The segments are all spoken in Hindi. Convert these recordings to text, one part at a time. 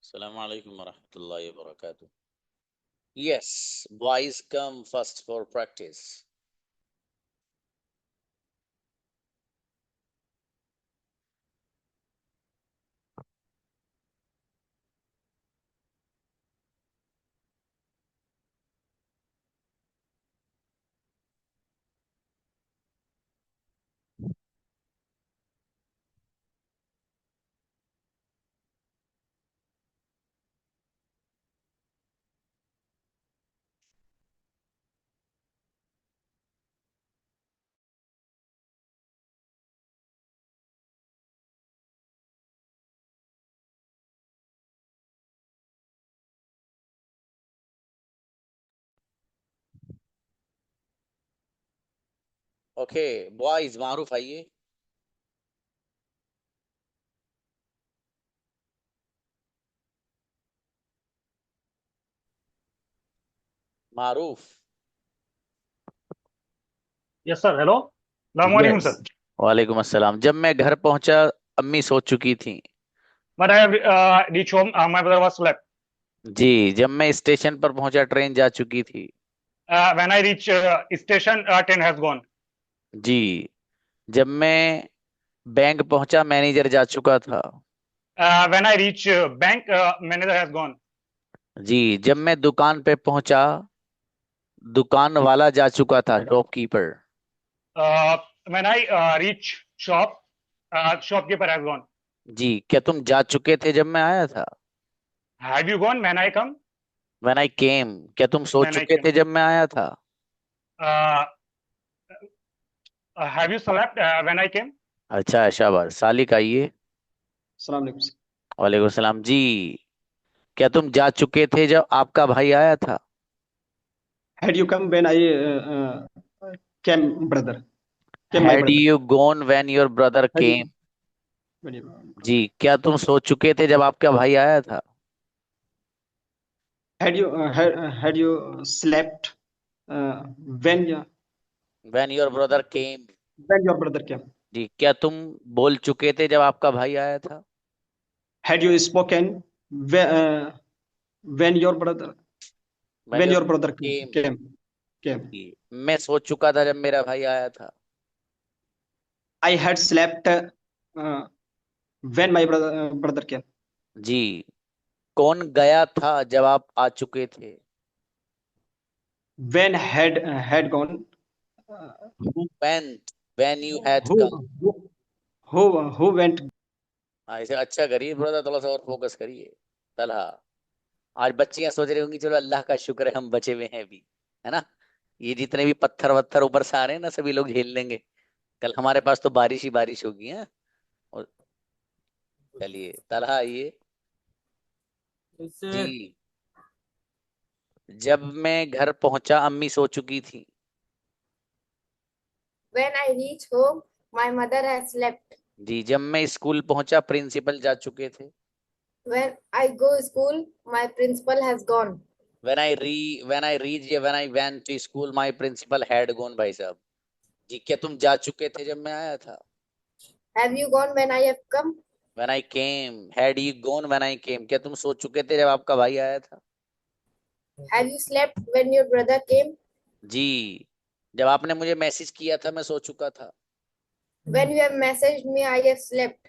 Assalamu alaikum warahmatullahi wabarakatuh. Yes, boys come first for practice. Okay, boys, मारूफ आइए. मारूफ. Yes sir. हेलो, अस्सलाम वालेकुम Yes. सर। वालेकुम अस्सलाम. जब मैं घर पहुंचा अम्मी सो चुकी थी. But I have reach home, my brother was slept. जी. जब मैं स्टेशन पर पहुंचा ट्रेन जा चुकी थी. When I reach station, train has gone. जी. जब मैं बैंक पहुंचा मैनेजर जा चुका था. When I reach bank, manager has gone. जी. जब मैं दुकान पे पहुंचा दुकान वाला जा चुका था shopkeeper. When I reach shop, shopkeeper has gone. जी. क्या तुम जा चुके थे जब मैं आया था. Have you gone when I come? When I came. क्या तुम सो व्हेन आई चुके केम। थे जब मैं आया था. Have you slept when I came? अच्छा शाबाश. सालिक आइए. अस्सलाम वालेकुम। वालेकुम सलाम जी. क्या तुम जा चुके थे जब आपका भाई आया था. Had you come when I came, brother? Came my had brother. You gone when your brother Had came. you, when you, जी. क्या तुम सो चुके थे जब आपका भाई आया था. had you slept when when your brother came. when your brother came? जी. क्या तुम बोल चुके थे जब आपका भाई आया था. Had you spoken when your brother when when your your brother came. came? जी. मैं सो चुका था जब मेरा भाई आया था. I had slept when my brother came. जी. कौन गया था जब आप आ चुके थे. When had gone. Who went when you had Who come. who who went? हाँ इसे अच्छा करिए थोड़ा थोड़ा सा और फोकस करिए. तलहा. आज बच्चियां सोच रही होंगी चलो अल्लाह का शुक्र है हम बचे हुए हैं अभी. है ना. ये जितने भी पत्थर वत्थर ऊपर से आ रहे हैं ना सभी लोग झेल लेंगे. कल हमारे पास तो बारिश ही बारिश होगी है. और चलिए तलहा आइए. जी. जब मैं घर पहुंचा अम्मी सो चुकी थी. When I reach home, my mother has slept. जी. जब मैं स्कूल पहुंचा प्रिंसिपल जा चुके थे. When I go school, my principal has gone. when I reached या when I went to school my principal had gone. भाई साहब. जी. क्या तुम जा चुके थे जब मैं आया था. Have you gone when I have come? when I came. had you gone when I came. क्या तुम सो चुके थे जब आपका भाई आया था. Have you slept when your brother came? जी. जब आपने मुझे मैसेज किया था मैं सो चुका था. When you have messaged me, I have slept.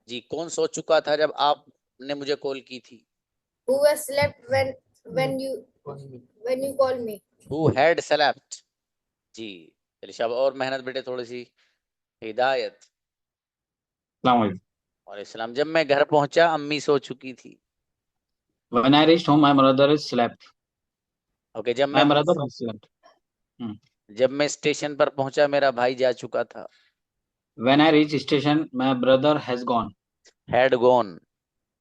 जी. कौन सो चुका था जब आपने मुझे कॉल की थी. Who has slept when you call me? who had slept. जी. चलिए शाबाश और मेहनत बेटे थोड़ी सी. हिदायत. अस्सलाम वालेकुम। और इस्लाम. जब मैं घर पहुंचा अम्मी सो चुकी थी. When I reached home, my brother is slept. Okay. जब My मैं brother has slept. जब मैं स्टेशन पर पहुंचा मेरा भाई जा चुका था. When I reached station, my brother has gone. had gone.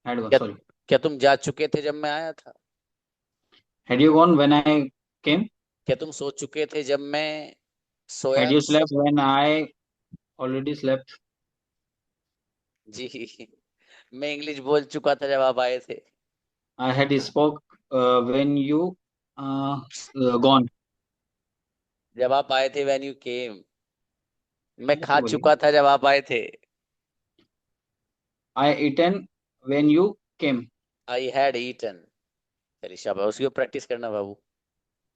Had gone. क्या Sorry. क्या तुम जा चुके थे जब मैं आया था. Had you gone when I came? क्या तुम सो चुके थे जब मैं सोया. Had you slept when I already slept? जी. मैं इंग्लिश बोल चुका था जब आप आए थे. I had spoke when you gone. जब आप आए थे when you came. मैं खा बोलिए। चुका था जब आप आए थे. I eaten when you came. I had eaten. चलिए शाबाश, उसकी प्रैक्टिस करना बाबू।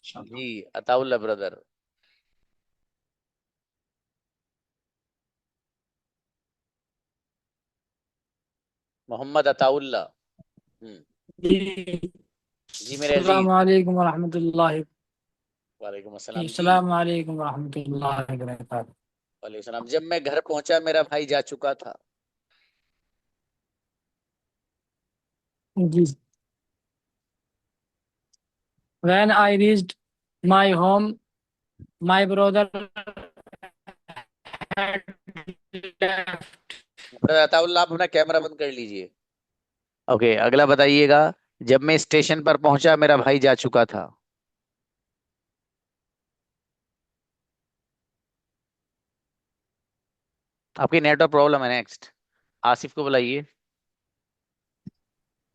जी अताउल्ला ब्रदर। मोहम्मद अताउल्ला। जी जी मेरे अजीज। अस्सलामुअलैकुम वरहमतुल्लाहि वालेकुम अस्सलाम जी। अस्सलामुअलैकुम वरहमतुल्लाहि वबरकातुहू। वालेकुम सलाम। जब मैं घर पहुंचा मेरा भाई जा चुका था। जी When I reached my home, my brother had left. Brother Ataullah आप अपना कैमरा बंद कर लीजिए। ओके अगला बताइएगा। जब मैं स्टेशन पर पहुंचा मेरा भाई जा चुका था। आपकी नेटवर्क प्रॉब्लम है। नेक्स्ट आसिफ को बुलाइए।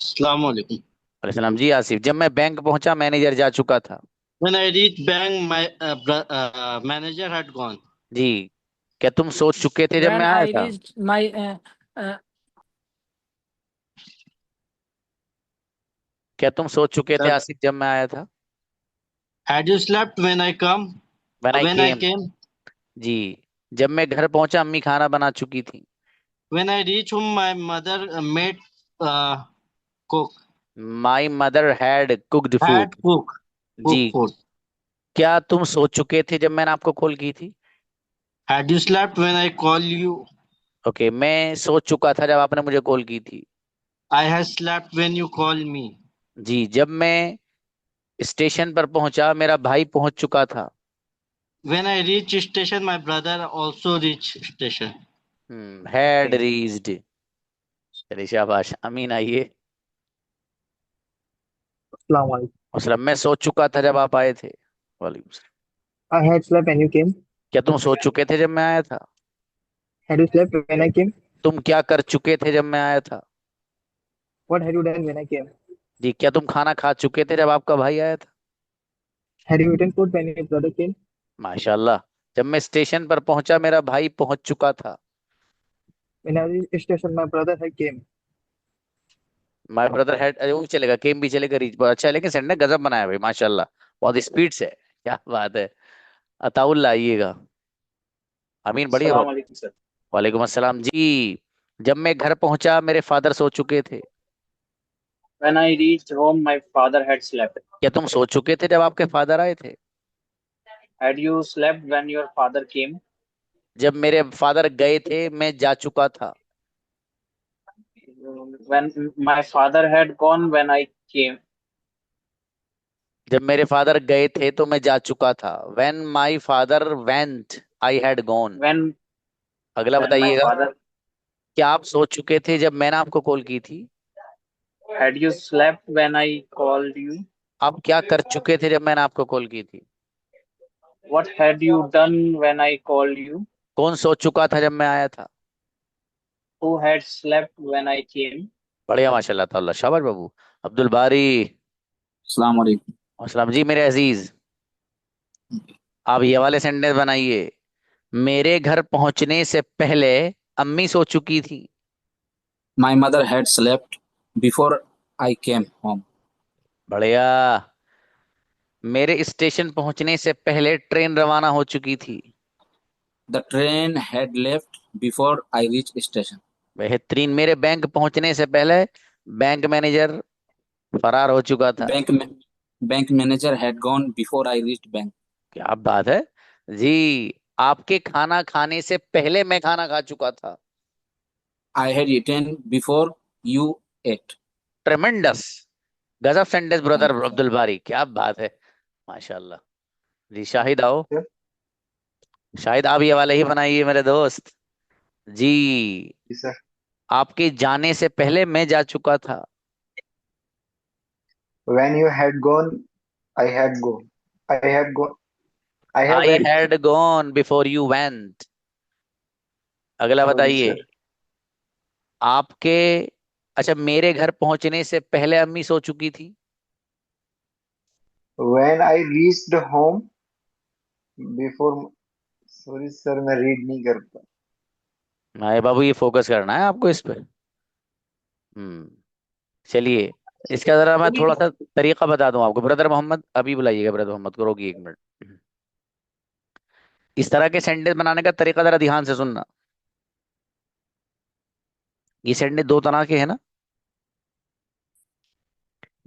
अस्सलाम वालेकुम। सलाम जी आसिफ। जब मैं बैंक पहुंचा मैनेजर जा चुका था। When I reached bank, my manager had gone. जी क्या तुम सोच चुके थे जब मैं When आया I था। reached my uh, क्या तुम सोच चुके थे Uh, आसिफ जब मैं आया था। had you slept when I come? When I When I came. came? जी जब मैं घर पहुंचा अम्मी खाना बना चुकी थी। When I reached home, my mother made cook my mother had cooked had food. जी cook food. क्या तुम सोच चुके थे जब मैंने आपको कॉल की थी। Had you slept when I called you? Okay मैं सोच चुका था जब आपने मुझे कॉल की थी। I had slept when you called me. जी जब मैं स्टेशन पर पहुंचा मेरा भाई पहुंच चुका था। When I reached station, my brother also reached station. Had reached. चलिए शाबाश। अमीन आइए। Assalamu alaikum. मतलब मैं सोच चुका था जब आप आए थे। वालेकुम सलाम। I had slept when you came. क्या तुम सोच चुके थे जब मैं आया था। Had you slept when I came? तुम क्या कर चुके थे जब मैं आया था। What had you done when I came? जी क्या तुम खाना खा चुके थे जब आपका भाई आया था। Had you eaten food when your brother came? माशाल्लाह। जब मैं स्टेशन पर पहुंचा मेरा भाई पहुंच चुका था। When I reached station, my brother had came. My brother had, वो भी चलेगा, केम भी चलेगा, रीच बहुत अच्छा है। लेकिन सेंड ने गजब बनाया भाई माशाल्लाह। बहुत स्पीड से है। क्या बात है। अताउल्ला आइएगा। अमीन बढ़िया अस्सलाम बाबू। वालेकुम सर। वालेकुम अस्सलाम जी। जब मैं घर पहुंचा मेरे फादर सो चुके थे। When I reached home, my father had slept. क्या तुम सो चुके थे जब आपके फादर आए थे। Had you slept when your father came? जब मेरे फादर गए थे मैं जा चुका था। When my father had gone when I came. जब मेरे फादर गए थे तो मैं जा चुका था। When my father went I had gone. When अगला when my बताइएगा। father क्या आप सो चुके थे जब मैंने आपको कॉल की थी। had you slept when I called you? आप क्या कर चुके थे जब मैंने आपको कॉल की थी। What had you done when I called you? कौन सो चुका था जब मैं आया था। Who had slept when I came? बढ़िया माशाल्लाह ताला शाबाश बाबू। अब्दुल बारी। अस्सलाम वालेकुम। अस्सलाम जी मेरे अजीज। आप ये वाले सेंटेंस बनाइए। मेरे घर पहुंचने से पहले अम्मी सो चुकी थी। My mother had slept before I came home. बढ़िया। मेरे स्टेशन पहुंचने से पहले ट्रेन रवाना हो चुकी थी। The train had left before I reached station. बेहतरीन। मेरे बैंक पहुंचने से पहले बैंक मैनेजर फरार हो चुका था। Bank manager had gone before I reached bank. क्या बात है। जी आपके खाना खाने से पहले मैं खाना खा चुका था। I had eaten before you ate. ट्रेमेंडस। गजब sentence Thank brother you, sir. Abdul बारी, क्या बात है। माशाल्लाह। जी शाहिद आओ। शाहिद आप ये वाले ही बनाइए मेरे दोस्त। जी सर आपके जाने से पहले मैं जा चुका था। when you had gone I had gone I have gone I have I went had gone before you went. अगला sorry बताइए। sir आपके, अच्छा मेरे घर पहुंचने से पहले अम्मी सो चुकी थी। when I reached home before sorry sir मैं रीड नहीं कर पा अरे बाबू ये फोकस करना है आपको इस पे। चलिए इसका जरा मैं थोड़ा सा तरीका बता दूं आपको। ब्रदर मोहम्मद अभी बुलाइएगा, ब्रदर मोहम्मद को, रोकिए 1 मिनट। इस तरह के सेंटेंस बनाने का तरीका जरा ध्यान से सुनना। ये सेंटेंस दो तरह के हैं ना,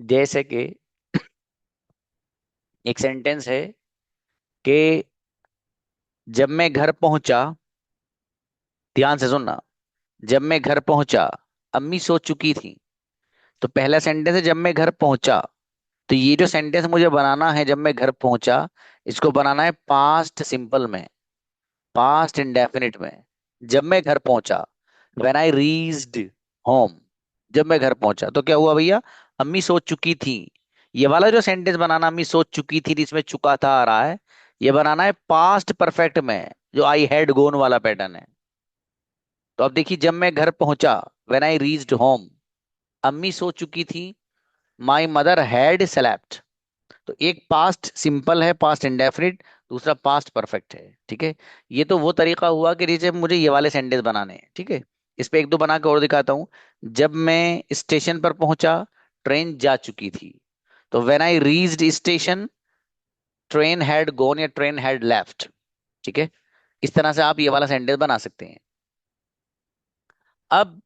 जैसे कि एक सेंटेंस है कि जब मैं घर पहुंचा, ध्यान से सुनना, जब मैं घर पहुंचा अम्मी सो चुकी थी। तो पहला सेंटेंस है जब मैं घर पहुंचा। तो ये जो सेंटेंस मुझे बनाना है, जब मैं घर पहुंचा, इसको बनाना है पास्ट सिंपल में, पास्ट इंडेफिनिट में। जब मैं घर पहुंचा, व्हेन आई रीच्ड होम, जब मैं घर पहुंचा तो क्या हुआ भैया, अम्मी सो चुकी थी। ये वाला जो सेंटेंस बनाना, अम्मी सो चुकी थी, जिसमें चुका था आ रहा है, ये बनाना है पास्ट परफेक्ट में, जो आई हैड गोन वाला पैटर्न है। तो अब देखिए, जब मैं घर पहुंचा, व्हेन आई रीच्ड होम, अम्मी सो चुकी थी, माई मदर हैड स्लेप्ट। तो एक पास्ट सिंपल है, पास्ट इंडेफिनिट, दूसरा पास्ट परफेक्ट है। ठीक है, ये तो वो तरीका हुआ कि जैसे मुझे ये वाले सेंटेंस बनाने हैं। ठीक है, इस पे एक दो बना के और दिखाता हूं। जब मैं स्टेशन पर पहुंचा, ट्रेन जा चुकी थी। तो when I reached station, train had gone या ट्रेन हैड लेफ्ट। ठीक है, इस तरह से आप ये वाला सेंटेंस बना सकते हैं। अब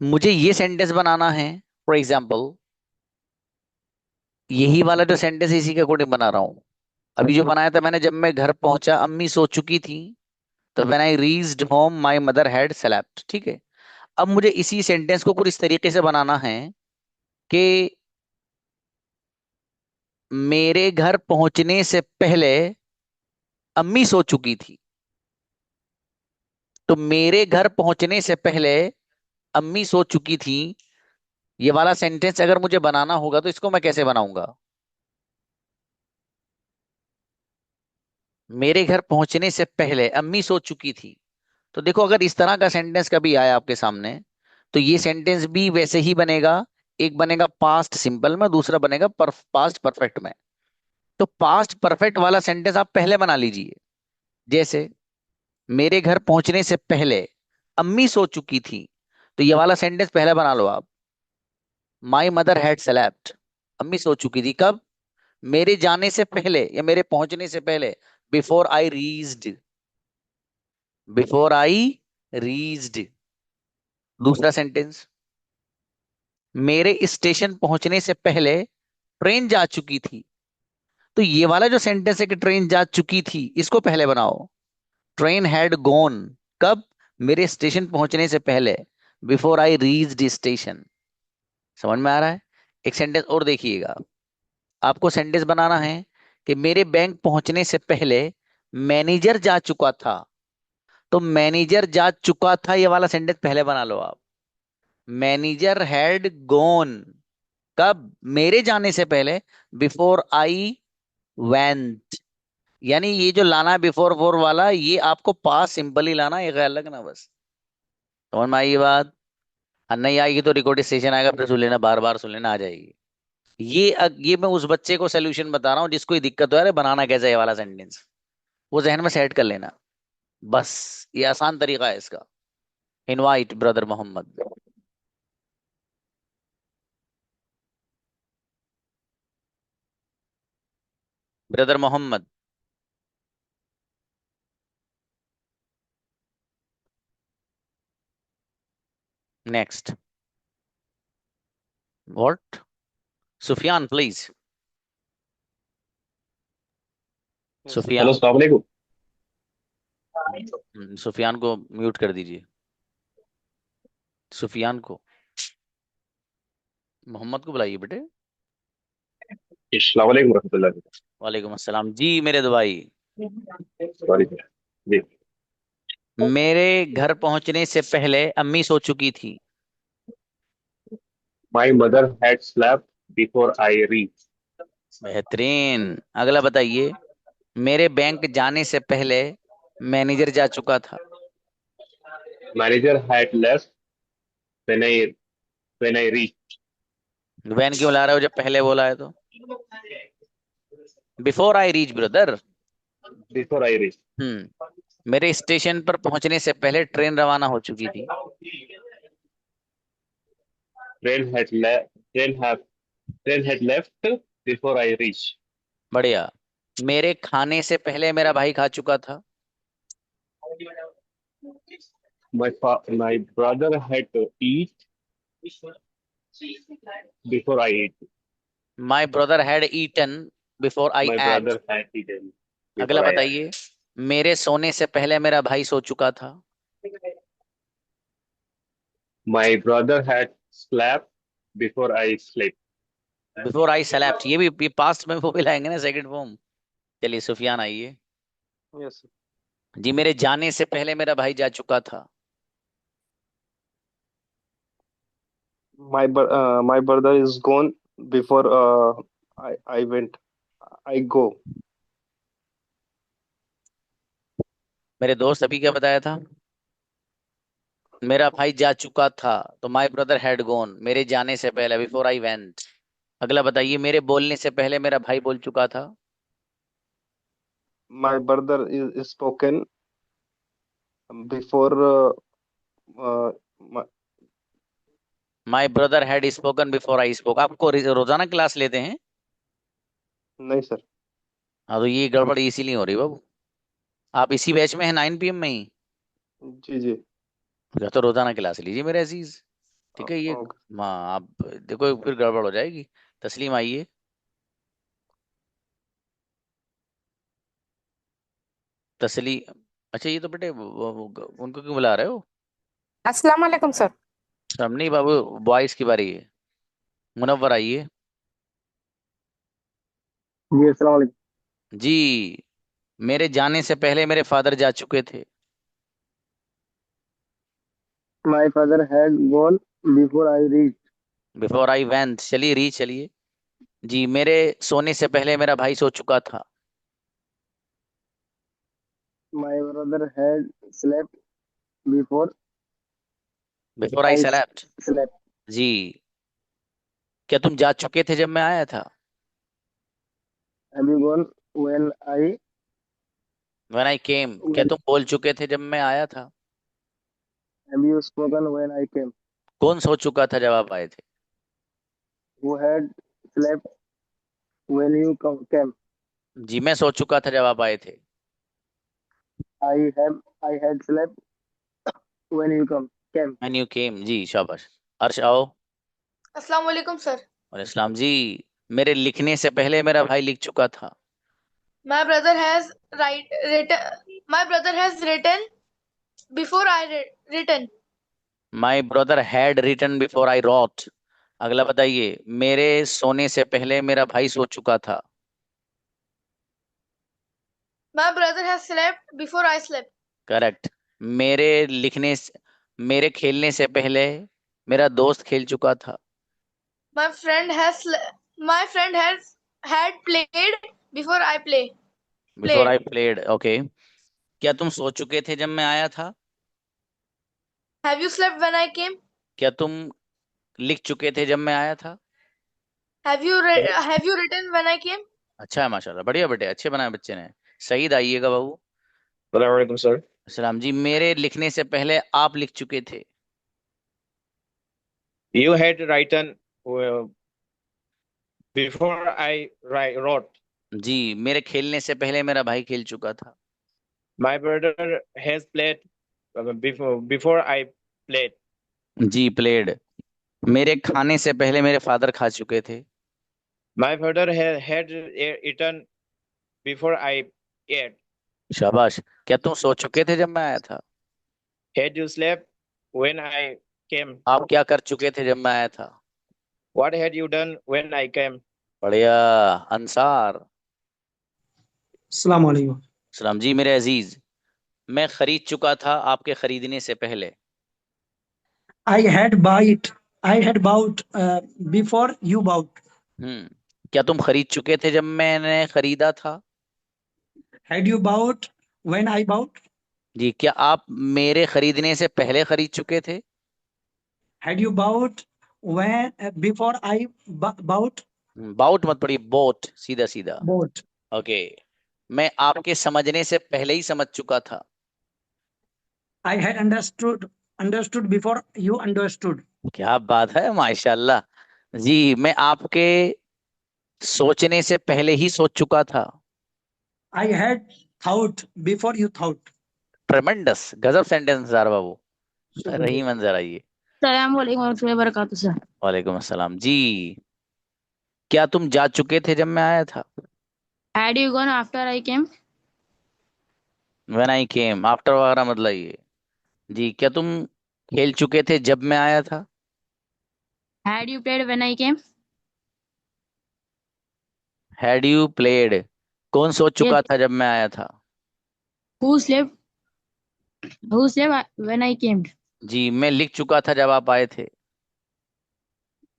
मुझे ये सेंटेंस बनाना है, फॉर एग्जाम्पल यही वाला जो सेंटेंस इसी के अकॉर्डिंग बना रहा हूं। अभी जो बनाया था मैंने, जब मैं घर पहुंचा अम्मी सो चुकी थी। तो when I reached home my mother had slept. ठीक है, अब मुझे इसी सेंटेंस को कुछ इस तरीके से बनाना है कि मेरे घर पहुंचने से पहले अम्मी सो चुकी थी। तो मेरे घर पहुंचने से पहले अम्मी सो चुकी थी, ये वाला सेंटेंस अगर मुझे बनाना होगा तो इसको मैं कैसे बनाऊंगा? मेरे घर पहुंचने से पहले अम्मी सो चुकी थी। तो देखो, अगर इस तरह का सेंटेंस कभी आया आपके सामने, तो ये सेंटेंस भी वैसे ही बनेगा। एक बनेगा पास्ट सिंपल में, दूसरा बनेगा पास्ट परफेक्ट में। तो पास्ट परफेक्ट वाला सेंटेंस आप पहले बना लीजिए। जैसे मेरे घर पहुंचने से पहले अम्मी सो चुकी थी, तो ये वाला सेंटेंस पहले बना लो आप। माई मदर हैड स्लेप्ट, अम्मी सो चुकी थी कब? मेरे जाने से पहले या मेरे पहुंचने से पहले, before I reached, before I reached. दूसरा सेंटेंस, मेरे स्टेशन पहुंचने से पहले ट्रेन जा चुकी थी। तो ये वाला जो सेंटेंस है कि ट्रेन जा चुकी थी, इसको पहले बनाओ। ट्रेन हैड गॉन कब? मेरे स्टेशन पहुंचने से पहले, बिफोर आई रीच्ड स्टेशन। समझ में आ रहा है? एक सेंटेंस और देखिएगा, आपको सेंटेंस बनाना है कि मेरे बैंक पहुंचने से पहले मैनेजर जा चुका था। तो मैनेजर जा चुका था, ये वाला सेंटेंस पहले बना लो आप। मैनेजर हैड गॉन कब? मेरे जाने से पहले, बिफोर आई वेंट। यानी ये जो लाना है बिफोर फोर वाला, ये आपको पास सिंपल ही लाना है, ये ख्याल रखना बस। समझ में आई ये बात? और नहीं आएगी तो रिकॉर्ड सेशन आएगा, फिर सुन लेना, बार बार सुन लेना, आ जाएगी। ये मैं उस बच्चे को सोल्यूशन बता रहा हूँ जिसको ये दिक्कत हो रहा है बनाना कैसे है ये वाला सेंटेंस। वो जहन में सेट कर लेना बस। ये आसान तरीका है इसका। Invite brother Mohammad. Brother Mohammad, next. What? Sufiyan please. Hello Sufiyan. अस्सलाम वालेकुम। सुफियान को म्यूट कर दीजिए। सुफियान को, मोहम्मद को बुलाइए बेटे। अस्सलाम वालेकुम रहमतुल्लाह। वालेकुम अस्सलाम जी मेरे भाई। सॉरी जी। मेरे घर पहुंचने से पहले अम्मी सो चुकी थी। My mother had slept before I reach. बेहतरीन। अगला बताइए, मेरे बैंक जाने से पहले मैनेजर जा चुका था। Manager had left when I reach. When क्यों ला रहे हो जब पहले बोला है तो? Before I reach brother. Before I reach. मेरे स्टेशन पर पहुंचने से पहले ट्रेन रवाना हो चुकी थी। train had left before I reached. बढ़िया। मेरे खाने से पहले मेरा भाई खा चुका था। My brother had to eat before I ate. My brother had eaten before I My ate. brother had eaten अगला before I ate. बताइए, मेरे सोने से पहले मेरा भाई सो चुका था। My brother had slept before I slept. Before I slept, ये पास्ट में वो भी लाएंगे ना, सेकंड फॉर्म। चलिए सुफियान आइए। Yes, sir. जी, मेरे जाने से पहले मेरा भाई जा चुका था। My brother is gone before I went. I go. मेरे दोस्त अभी क्या बताया था? मेरा भाई जा चुका था, तो माई ब्रदर हैड गोन, मेरे जाने से पहले, बिफोर आई वेंट। अगला बताइए, मेरे बोलने से पहले मेरा भाई बोल चुका था। My brother is spoken before my, my brother had spoken before I spoke. आपको रोजाना क्लास लेते हैं? नहीं सर। हाँ, तो ये गड़बड़ इसीलिए हो रही बाबू। आप इसी बैच में है 9 PM में ही? जी जी। या तो रोजाना क्लास लीजिए मेरे अजीज। ठीक है, ये ओके। हाँ, आप देखो फिर गड़बड़ हो जाएगी। तस्लीम आइए। तस्लीम, अच्छा ये तो बेटे उनको क्यों बुला रहे हो? अस्सलाम वालेकुम सर। सब नहीं बाबू, बॉयज की बारी है। मुनव्वर आइए। जी अस्सलाम वालेकुम। जी, मेरे जाने से पहले मेरे फादर जा चुके थे। My father had gone before I reached. Before I went, चलिए चलिए। जी, मेरे सोने से पहले मेरा भाई सो चुका था। My brother had slept before before I I slept. slept. जी, क्या तुम जा चुके थे जब मैं आया था? Have you gone when when I came, क्या when तुम बोल चुके थे जब मैं आया था? have you spoken when I came? कौन सो चुका था जब आप आए थे? Who had slept when you came? जी, मैं सो चुका था जब आप आए थे। I had slept when you came. When you came, जी शाबाश। अर्श आओ। अस्सलाम वालेकुम सर। और इस्लाम जी, मेरे लिखने से पहले मेरा भाई लिख चुका था। My brother has My brother has written before I written. My brother had written before I wrote. अगला बताइए, मेरे सोने से पहले मेरा भाई सो चुका था। My brother has slept before I slept. Correct. मेरे मेरे खेलने से पहले मेरा दोस्त खेल चुका था। My friend has had played before I before I played. Played, okay. क्या तुम सो चुके थे जब मैं आया था? Have you slept when I came? क्या तुम लिख चुके थे जब मैं आया था? Have you written when I came? अच्छा है, माशाल्लाह, बढ़िया बेटे, अच्छे बनाए बच्चे ने। सईद आइएगा बाबू। Assalamualaikum, sir. सलाम जी, मेरे लिखने से पहले आप लिख चुके थे। You had written before I wrote. जी, मेरे खेलने से पहले मेरा भाई खेल चुका था। My brother has played before I played. जी, प्लेड। मेरे खाने से पहले मेरे फादर खा चुके थे। My father had eaten before I ate. शाबाश। क्या तुम सो चुके थे जब मैं आया था? Had you slept when I came? आप क्या कर चुके थे जब मैं आया था? What had you done when I came? बढ़िया। अंसार। अस्सलाम वालेकुम। सलाम जी मेरे अजीज, मैं खरीद चुका था आपके खरीदने से पहले। I had bought before you bought. क्या तुम खरीद चुके थे जब मैंने खरीदा था? Had you bought when I bought? जी, क्या आप मेरे खरीदने से पहले खरीद चुके थे? Had you bought when before I bought? Bought मत पढ़िए, बोट, सीधा सीधा। Bought. ओके। मैं आपके समझने से पहले ही समझ चुका था। I had understood before you understood. क्या बात है, माशाल्लाह। जी, मैं आपके सोचने से पहले ही सोच चुका था। I had thought before you thought. ट्रेमेंडस, गजब सेंटेंस यार बाबू। रही मंजर आइए। अस्सलाम वालेकुम warahmatullahi wabarakatuh, sir. वालेकुम अस्सलाम जी। क्या तुम जा चुके थे जब मैं आया था? Had you gone after I came? When I came, after वगैरह मतलब ये। जी, क्या तुम खेल चुके थे जब मैं आया था? Had you played when I came? Had you played, कौन सोच Yes. चुका था जब मैं आया था? Who slept? Who slept when I came? जी, मैं लिख चुका था जब आप आए थे।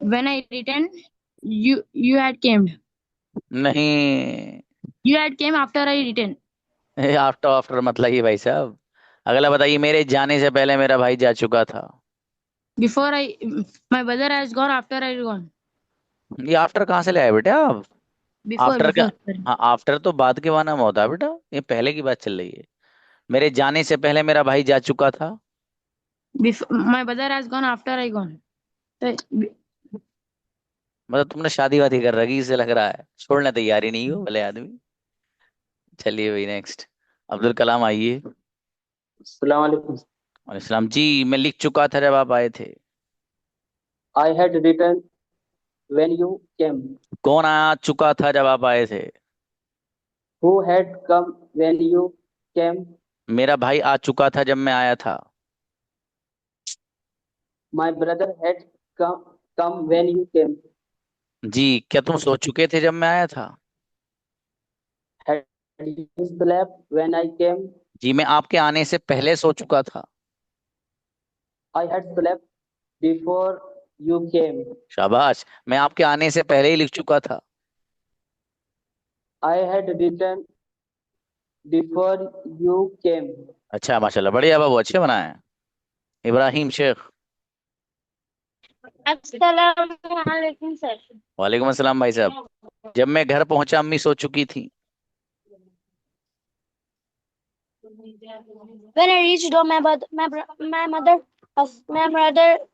When I returned, you had came. नहीं, You had came after I returned. After after मतलब ये भाई साहब। अगला बताइए, मेरे जाने से पहले मेरा भाई जा चुका था। Before I, my brother has gone after I gone. ये आफ्टर कहाँ से ले आए बेटे आप? Before, आफ्टर का, before. Sorry. हाँ आफ्टर तो बाद के माना में होता है बेटा, ये पहले की बात चल रही है। मेरे जाने से पहले मेरा भाई जा चुका था। Before, my brother has gone after I gone. So, मतलब तुमने शादी वादी कर रखी इसे लग रहा है, छोड़ने तैयारी नहीं हो भले आदमी। चलिए भाई नेक्स्ट, अब्दुल कलाम आइए। अस्सलाम वालेकुम। और इस्लाम जी, मैं लिख चुका था जब आप आए थे। I had written when you came. कौन आ चुका था जब आप आए थे? Who had come when you came? मेरा भाई आ चुका था जब मैं आया था। My brother had come when you came. जी, क्या तुम सो चुके थे जब मैं आया था? Had you slept when I came? जी, मैं आपके आने से पहले सो चुका था। I had slept before you came. शाबाश, मैं आपके आने से पहले ही लिख चुका था। I had written before you came. अच्छा माशाल्लाह, बढ़िया बाबू, अच्छे बनाए हैं। इब्राहिम शेख। Assalamualaikum, sir. वालेकुम अस्सलाम भाई साहब। जब मैं घर पहुंचा अम्मी सो चुकी थी। When I reached home, my mother has slept.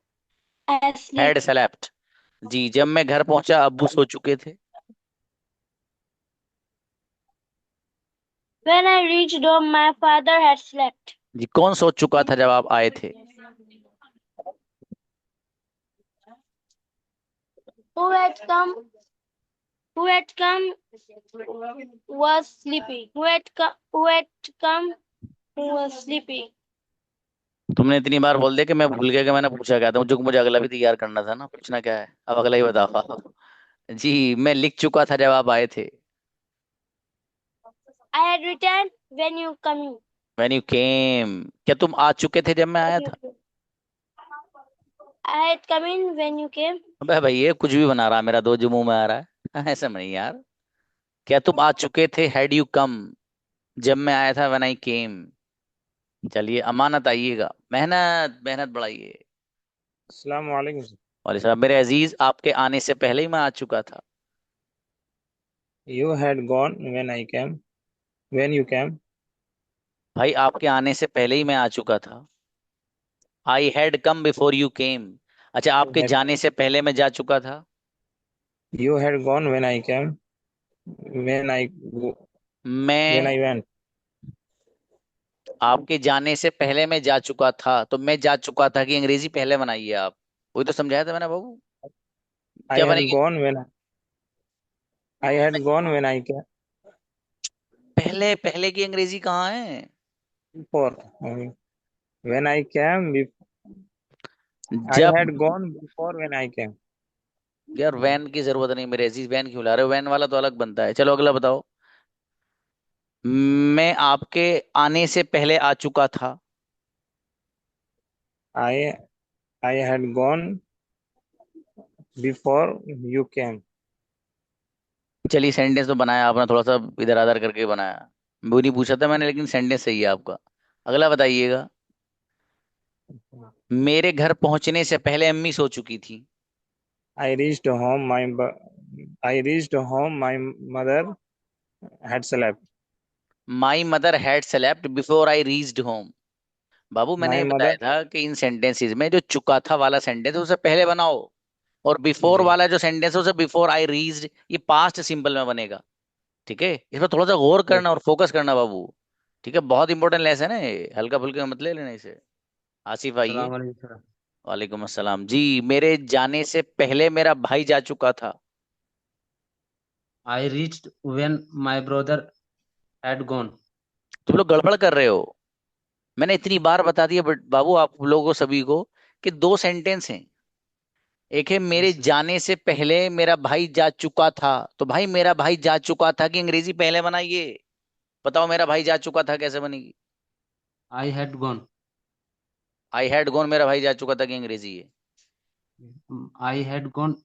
Had slept. जी, जब मैं घर पहुंचा अब्बू सो चुके थे। When I reached home, my father had slept. जी, कौन सो चुका था जब आप आए थे? Who had come? Who had come was sleeping. Who had come was sleeping. तुमने इतनी बार बोल दिया कि मैं भूल गया कि मैंने पूछा क्या था, जो मुझे अगला भी तैयार करना था ना, पूछना क्या है अब, अगला ही बताओ। जी, मैं लिख चुका था जब आप आए थे। I had returned when you coming. When you came, क्या तुम आ चुके थे जब मैं आया था? I had come in when you came. अबे भाई, ये कुछ भी बना रहा है मेरा, दो जो मुंह में आ रहा है। ऐसा नहीं यार। क्या तुम आ चुके थे, हैड यू कम, जब मैं आया था, व्हेन आई केम। चलिए अमानत आइएगा, मेहनत मेहनत बढ़ाइए। अस्सलाम वालेकुम sir. और साहब मेरे अजीज, आपके आने से पहले ही मैं आ चुका था। You had gone when I came. When you came. भाई, आपके आने से पहले ही मैं आ चुका था। I had come before you came. अच्छा, आपके जाने से पहले मैं जा चुका था। You had gone when I came. When I when I मैं went. आपके जाने से पहले मैं जा चुका था, तो मैं जा चुका था कि अंग्रेजी पहले बनाइए आप। वही तो समझाया था मैंने बाबू। I क्या had बनेगी? gone when I had gone when I came. पहले पहले की अंग्रेजी कहाँ है? Before. When I came. I जब, had gone before when I came. यार वैन की जरूरत नहीं मेरे अजीज, वैन क्यों ला रहे हो? वैन वाला तो अलग बनता है। चलो अगला बताओ। मैं आपके आने से पहले आ चुका था। I I had gone before you came. चलिए, सेंटेंस तो बनाया आपने, थोड़ा सा इधर उधर करके बनाया। वो नहीं पूछा था मैंने, लेकिन सेंटेंस सही है आपका। अगला बताइएगा। मेरे घर पहुंचने से पहले अम्मी सो चुकी थी। I reached home. I reached home. My mother had slept. My mother had slept before I reached home. बाबू मैंने माई ये बताया मदर। था कि इन सेंटेंसेस में जो चुका था वाला सेंटेंस है उसे पहले बनाओ, और बिफोर जी। वाला जो सेंटेंस है उसे बिफोर आई रीच्ड, ये पास्ट सिंपल में बनेगा। ठीक है, इस पर थोड़ा सा गौर यस। करना और फोकस करना बाबू। ठीक है, बहुत इंपॉर्टेंट लेसन है ये, हल्का फुल्का मत ले लेना इसे। आसिफ आइए। सलाम वालेकुम सर। वालेकुम अस्सलाम जी। मेरे जाने से पहले मेरा भाई जा चुका था। I reached when my brother had gone. तुम लोग गड़बड़ कर रहे हो। मैंने इतनी बार बता दिया बट बाबू आप लोगों को सभी को कि दो सेंटेंस हैं। एक है मेरे Yes, जाने से पहले मेरा भाई जा चुका था, तो भाई मेरा भाई जा चुका था कि अंग्रेजी पहले बनाइए। बताओ मेरा भाई जा चुका था कैसे बनेगी? I had gone. I had gone, मेरा भाई जा चुका था कि अंग्रेजी है। I had gone.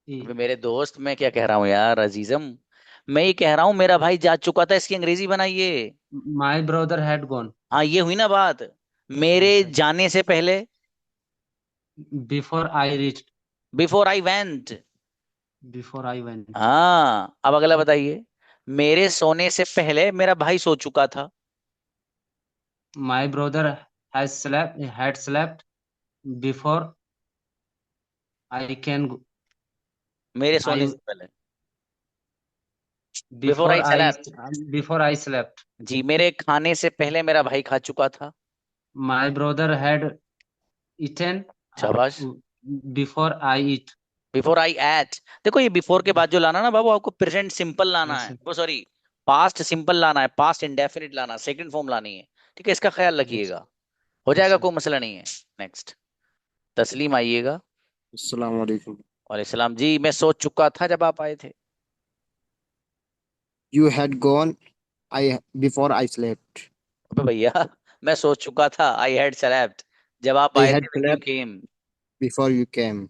अबे मेरे दोस्त मैं क्या कह रहा हूँ यार अजीजम, मैं ये कह रहा हूँ मेरा भाई जा चुका था, इसकी अंग्रेजी बनाइए। My brother had gone. हाँ ये हुई ना बात। मेरे Yes, sir. जाने से पहले Before I reached. Before I went. Before I went. हाँ अब अगला बताइए। मेरे सोने से पहले मेरा भाई सो चुका था। My brother had slept before I can go. मेरे सोने I से पहले before I slept. before I slept. जी मेरे खाने से पहले मेरा भाई खा चुका था। My brother had eaten शाबाश। before I eat. Before I ate. देखो ये बिफोर के बाद जो लाना ना बाबू, आपको प्रेजेंट सिंपल लाना Yes, है, sir. वो सॉरी पास्ट सिंपल लाना है, पास्ट इंडेफिनिट लाना, सेकंड फॉर्म लानी है। ठीक है, इसका ख्याल Yes, रखिएगा। हो yes, जाएगा, sir. कोई मसला नहीं है। नेक्स्ट। तस्लीम आइएगा। अस्सलाम वालेकुम। वालेकुम सलाम जी। मैं सोच चुका था जब आप आए थे। You had gone I before I slept. अबे भैया मैं सोच चुका था, आई हैड स्लेप्ट, जब आप I आए had थे when you slept came. before you came.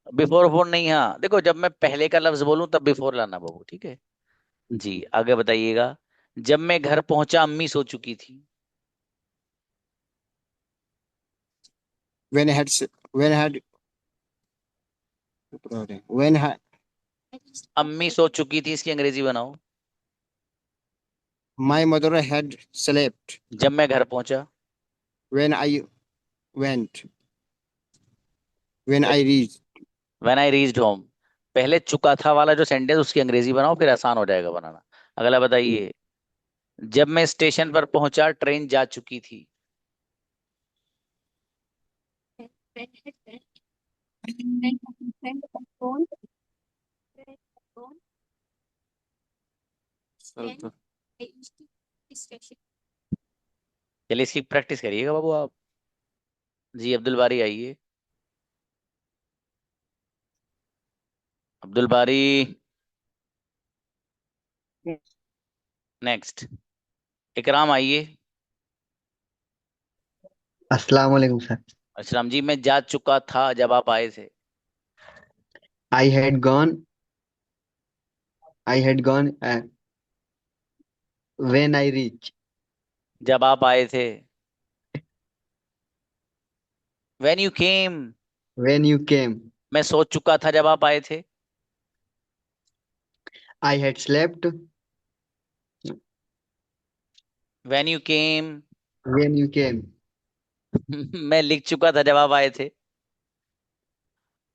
Before four नहीं, हाँ देखो जब मैं पहले का लफ्ज बोलूं तब बिफोर लाना बाबू, ठीक है। जी आगे बताइएगा। जब मैं घर पहुंचा अम्मी सो चुकी थी। When I had when I had when I, अम्मी सो चुकी थी, इसकी अंग्रेजी बनाओ। my mother had slept जब मैं घर पहुंचा। when I went when I reached. When I reached home. पहले चुका था वाला जो सेंटेंस उसकी अंग्रेजी बनाओ, फिर आसान हो जाएगा बनाना। अगला बताइए। जब मैं स्टेशन पर पहुंचा ट्रेन जा चुकी थी। चलिए इसकी प्रैक्टिस करिएगा बाबू आप। जी अब्दुल बारी आइए। अब्दुल बारी। नेक्स्ट। इकराम आइए। अस्सलाम वालेकुम सर। असलम जी। मैं जा चुका था जब आप आए थे। I had gone. I had gone when I reached. जब आप आए थे। When you came. When you came. मैं सोच चुका था जब आप आए थे। I had slept when you came. when you came. मैं लिख चुका था जब आप आए थे।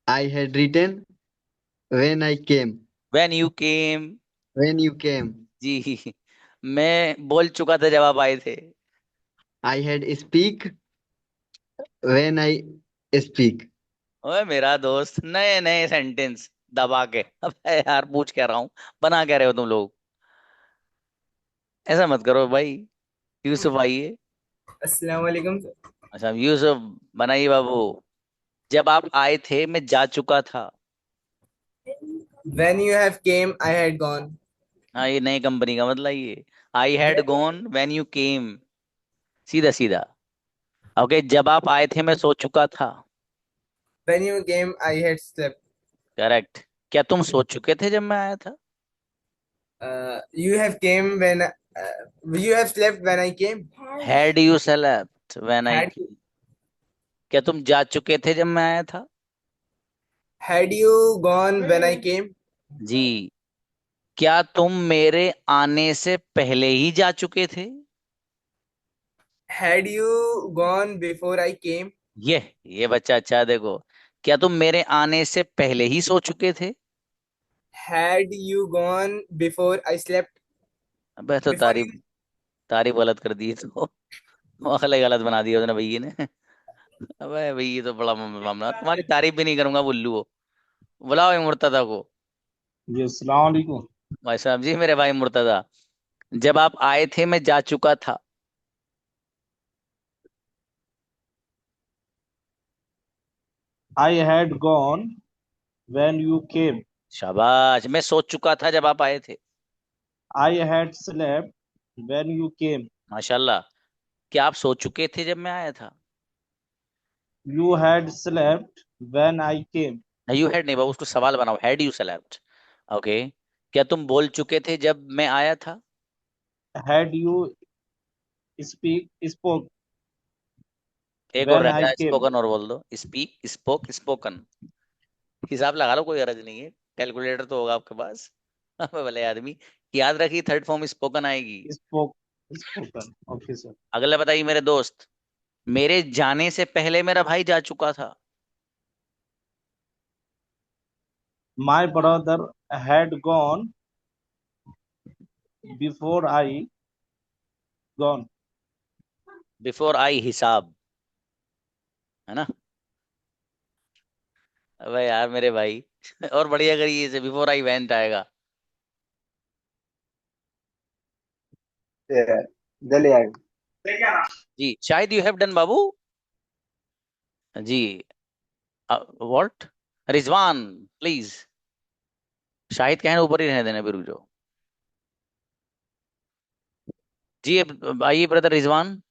I had written when I came. When you came. When you came. जी मैं बोल चुका था जब आप आए थे। I had speak when I speak. ओए मेरा दोस्त, नए नए सेंटेंस दबा के अब यार पूछ कह रहा हूँ, बना क्या रहे हो तुम लोग? ऐसा मत करो भाई। यूसुफ आइए। अस्सलाम वालेकुम। अच्छा यूसुफ बनाइए बाबू। जब आप आए थे मैं जा चुका था। When you have came, I had gone. हाँ ये नई कंपनी का मतलब ये। आई हैड गॉन व्हेन यू केम। सीधा सीधा। ओके जब आप आए थे मैं सो चुका था। When you came, I had slept. Correct. क्या तुम सो चुके थे जब मैं आया था? You have came when you have slept when I came. Had you slept when I Had केम। क्या तुम जा चुके थे जब मैं आया था? had you gone when I came? जी। क्या तुम मेरे आने से पहले ही जा चुके थे? Had you gone before I came? ये बच्चा अच्छा है, देखो। क्या तुम मेरे आने से पहले ही सो चुके थे? Had you gone before I slept? अबे तो Before तारीफ you? तारीफ गलत कर दी तो अगले गलत बना दिया उसने भैया ने। अबे भैया ये तो बड़ा मामला, तुम्हारी तारीफ भी नहीं करूंगा बुल्लू हो। बुलाओ ये मुर्तजा को। जी अस्सलाम वालेकुम। भाई साहब जी, मेरे भाई मुर्तजा, जब आप आए थे मैं जा चुका था। I had gone when you came. शाबाश। मैं सो चुका था जब आप आए थे। I had slept when you came. माशाल्लाह। क्या आप सो चुके थे जब मैं आया था? You had slept when I came. You had नहीं बाबू, उसको सवाल बनाओ, हैड यू सेलेक्ट। ओके। क्या तुम बोल चुके थे जब मैं आया था? Had you spoke एक और when रह I गया, came. स्पोकन और बोल दो। Speak, spoke, spoken. हिसाब लगा लो, कोई गरज नहीं है। कैलकुलेटर तो होगा आपके पास। भले आदमी। याद रखिए, थर्ड फॉर्म स्पोकन आएगी। Spoken. Okay, sir. अगला बताइए मेरे दोस्त। मेरे जाने से पहले मेरा भाई जा चुका था। My brother had gone before I gone. Before I हिसाब, है ना? अबे यार मेरे भाई और बढ़िया करिए इसे, बिफोर आई वेंट आएगा। Yeah. जल्दी आएगा। जी शायद यू हैव डन बाबू। जी। व्हाट? रिजवान, प्लीज। शाहिद कहने ऊपर ही रहने देना, फिर रुक जाओ। जी अब आइए ब्रदर रिजवान।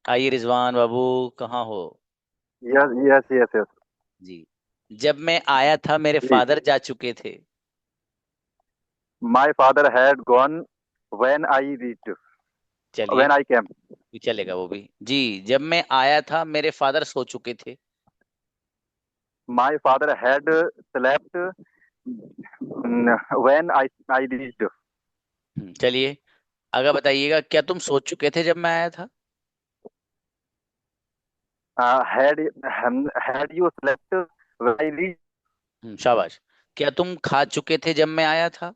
आइए रिजवान बाबू, कहाँ हो? Yes, yes, yes, yes. जी। जब मैं आया था मेरे Please. फादर जा चुके थे। My father had gone when I reached. चलिए, When I came. भी चलेगा वो भी। जी। जब मैं आया था मेरे फादर सो चुके थे। My father had slept when I reached. चलिए, अगर बताइएगा, क्या तुम सो चुके थे जब मैं आया था? Had you slept when I reached? शाबाश। क्या तुम खा चुके थे जब मैं आया था?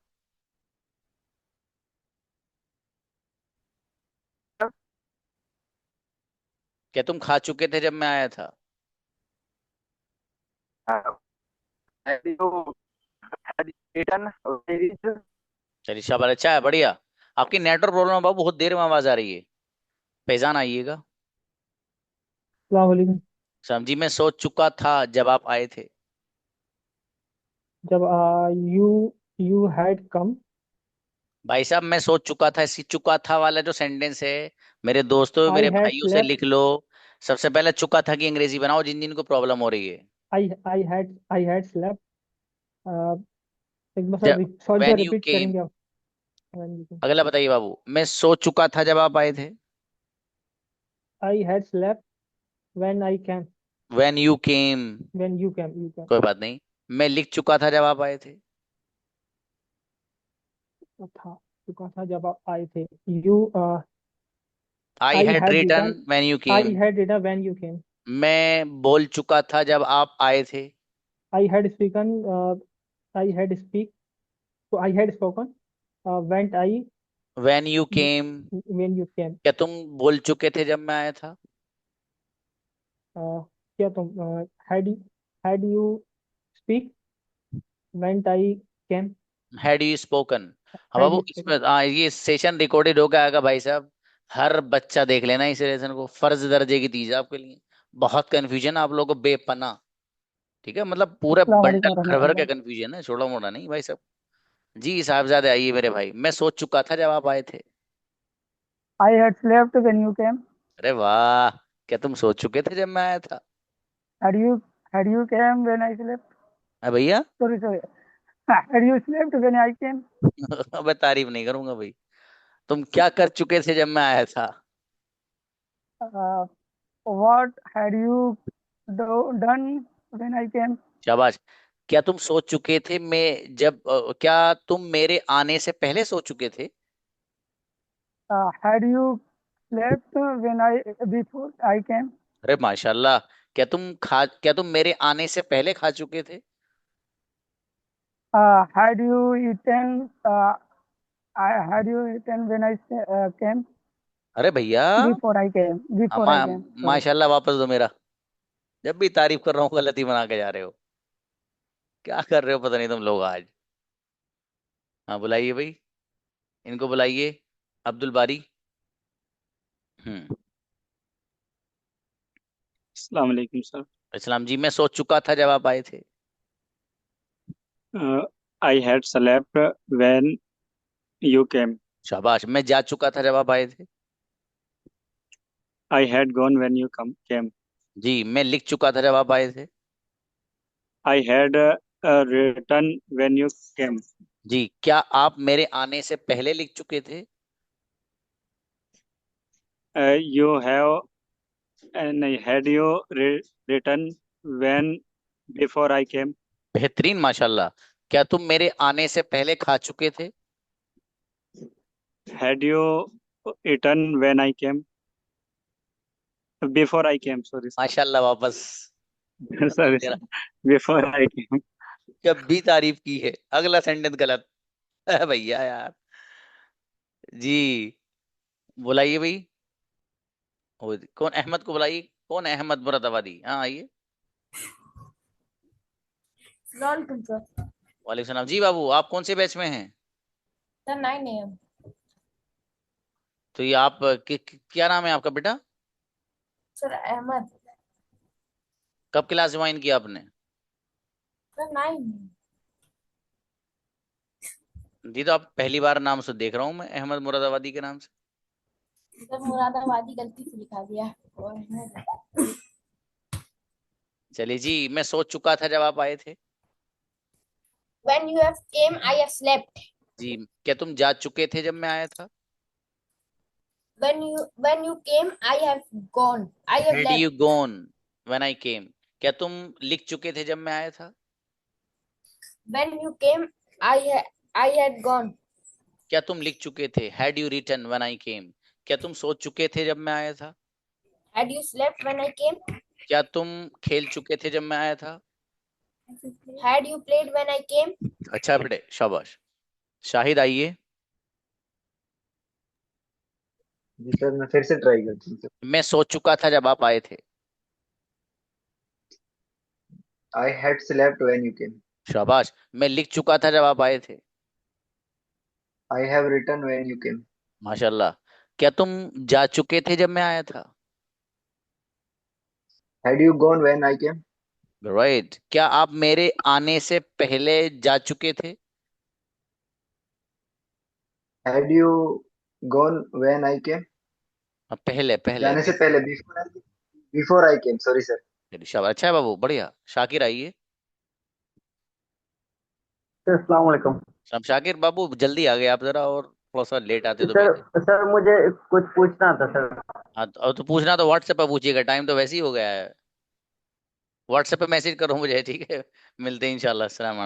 क्या तुम खा चुके थे जब मैं आया था? Had you had you eaten when I reached? चलिए शाबाश, अच्छा है, बढ़िया। आपकी नेटवर्क प्रॉब्लम है बाबू, बहुत देर में आवाज आ रही है। फैजान आइएगा। अस्सलाम वालेकुम। समझी, मैं सो चुका था जब आप आए थे। जब यू हैड कम। भाई साहब, मैं सोच चुका था, इसी चुका था वाला जो सेंटेंस है, मेरे दोस्तों आई मेरे हैड भाइयों से स्लेप्ट। लिख लो। सबसे पहले चुका था की अंग्रेजी बनाओ, जिन जिन को प्रॉब्लम हो रही है। I had slept. एक बार जब sir, sorry sir, when you repeat came. करेंगे आप? When you came. अगला बताइए बाबू, मैं सो चुका था जब आप आए थे। I had slept when I came. When you came. When you came. कोई बात नहीं। मैं लिख चुका था जब आप आए थे। था चुका था जब आप आए थे। You I I had had return return. When you I came. Had return when you came. मैं बोल चुका था जब आप आए थे। I had spoken. I had speak. I had spoken when I when you came. When you came. क्या तुम बोल चुके थे जब मैं आया था? क्या तुम had you speak when I came. Had you spoken. हाँ हैड बाबू, यू इसमें स्पीकन। ये सेशन रिकॉर्डेड होकर आएगा भाई साहब। हर बच्चा देख लेना इस सेशन को, फर्ज दर्जे की चीज है आपके लिए। बहुत कंफ्यूजन आप लोगों को बेपना। ठीक है, मतलब पूरा अस्सलाम बंडल वालेकुम भर भर के रहमतुल्लाह। कंफ्यूजन है, छोटा मोटा नहीं भाई साहब। जी साहबजादे आइए मेरे भाई, मैं सोच चुका था जब आप आए थे। I had slept when you came. अरे वाह। क्या तुम सोच चुके थे जब मैं आया था? Had you came when I slept? अरे भैया Sorry. Had you slept when I came? मैं तारीफ नहीं करूंगा भाई। तुम क्या कर चुके थे जब मैं आया था? Uh, what had you done when I came? शाबाश। क्या तुम सोच चुके थे, मैं जब क्या तुम मेरे आने से पहले सो चुके थे? had you slept when I before I came? अरे माशाल्लाह, क्या तुम मेरे आने से पहले खा चुके थे? Had you eaten? Had you eaten when I came? अरे भैया, Before I came. Before I came. Sorry. माशाल्लाह वापस दो मेरा। जब भी तारीफ कर रहा हूँ गलती बना के जा रहे हो, क्या कर रहे हो पता नहीं तुम लोग आज। हाँ बुलाइए भाई, इनको बुलाइए। अब्दुल बारी। अस्सलाम वालेकुम सर। इस्लाम जी, मैं सोच चुका था जब आप आए थे। I had slept when you came. शाबाश, मैं जा चुका था जब आप आए थे। I had gone when you came. जी, मैं लिख चुका था जब आप आए थे। I had return when you came. जी, क्या आप मेरे आने से पहले लिख चुके थे? यू हैव नहीं, had you return when before I came. बेहतरीन, माशाल्लाह। क्या तुम मेरे आने से पहले खा चुके थे? Had you eaten when I came, before I came, sorry माशाल्लाह वापस। सॉरी तेरा बिफोर आई केम। जब भी तारीफ की है, अगला सेंटेंस गलत है भैया यार। जी, बुलाइए भाई। कौन अहमद को बुलाइए। कौन है अहमद मुरादाबादी? हाँ आइए। Nonsense, sir. वालेकुम सलाम। जी बाबू, आप कौन से बैच में हैं? Sir, 9 a.m. तो ये आप क्या नाम है आपका बेटा? Sir, Ahmed. कब क्लास ज्वाइन किया आपने? Sir, 9. जी, तो आप पहली बार नाम से देख रहा हूँ मैं, अहमद मुरादाबादी के नाम से। Sir, मुरादाबादी गलती से लिखा दिया। चलिए जी, मैं सोच चुका था जब आप आए थे। When you have came, I have slept. जी, क्या तुम जा चुके थे जब मैं आया था? When you came, I have gone. I have Had left. you gone when I came? क्या तुम लिख चुके थे जब मैं आया था? When you came, I had gone. क्या तुम लिख चुके थे? Had you written when I came? क्या तुम सोच चुके थे जब मैं आया था? Had you slept when I came? क्या तुम खेल चुके थे जब मैं आया था? Had you played when I came? अच्छा बेटे, शाबाश। शाहिद आइए। जी सर, मैं फिर से ट्राई करती हूँ सर। मैं सोच चुका था जब आप आए थे। I had slept when you came. शाबाश, मैं लिख चुका था जब आप आए थे। I have written when you came. माशाल्लाह। क्या तुम जा चुके थे जब मैं आया था? Had you gone when I came? Right. क्या आप मेरे आने से पहले जा चुके थे? Had you gone when I came? पहले पहले जाने से पहले, before I came. Sorry sir. शाबाश, अच्छा है बाबू, बढ़िया। शाकिर आइए। अस्सलाम वालेकुम शाकिर बाबू, जल्दी आ गए आप, जरा और थोड़ा सा लेट आते तो सर। बेहतर। सर मुझे कुछ पूछना था सर। हाँ, तो पूछना तो व्हाट्सएप पर पूछिएगा, टाइम तो वैसे ही हो गया है। व्हाट्सएप पे मैसेज करो मुझे, ठीक है? मिलते हैं इंशाल्लाह। अस्सलाम वालेकुम।